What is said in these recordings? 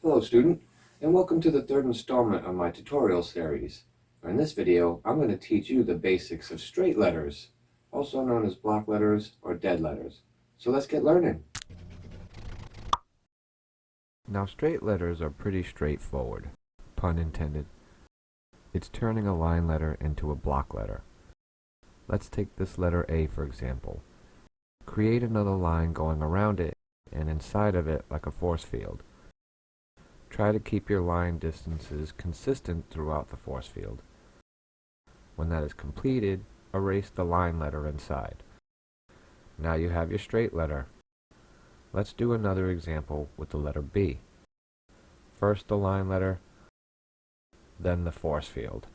Hello student, and welcome to the third installment of my tutorial series. In this video, I'm going to teach you the basics of straight letters, also known as block letters or dead letters. So let's get learning. Now straight letters are pretty straightforward, pun intended. It's turning a line letter into a block letter. Let's take this letter A for example. Create another line going around it and inside of it like a force field. Try to keep your line distances consistent throughout the force field. When that is completed, erase the line letter inside. Now you have your straight letter. Let's do another example with the letter B. First the line letter, then the force field.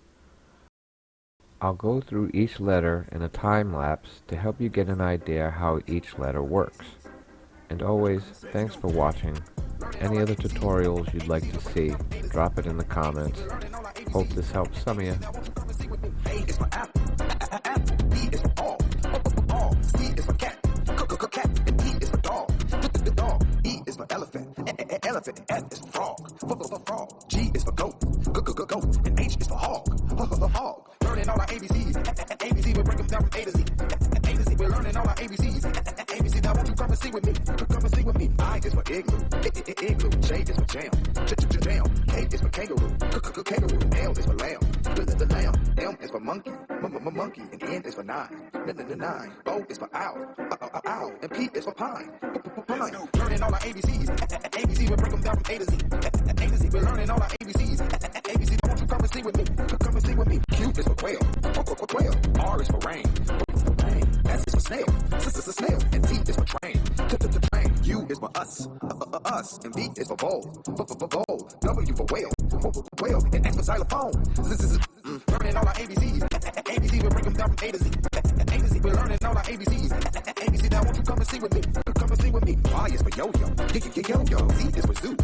I'll go through each letter in a time lapse to help you get an idea how each letter works. And always, thanks for watching. Any other tutorials you'd like to see, drop it in the comments. Hope this helps some of you. A is for apple, B is for ball, C is for cat, and D is for dog, E is for elephant, elephant, F is for frog, G is for goat, and H is for hog. Learning all our ABCs, ABC we break them down from A to Z, we're learning all our ABCs, ABC now won't you come and sing with me, I is for igloo, J is for jam, K is for kangaroo, L is for lamb, the lamb, M is for monkey, and N is for nine, O is for owl, and P is for pine. Learning all our ABCs, ABC we break them down from A to Z, we're learning all our ABCs, ABC won't you come and sing with me, Q is for quail, R is for rain, S is for snail, and T is for train, U is for us, and V is for bowl, W for whale, and X for xylophone. Learning all our ABCs, ABC we break them down from A to Z, we're learning all our ABCs, ABC now won't you come and sing with me, Y is for yo-yo, Z is for zoo.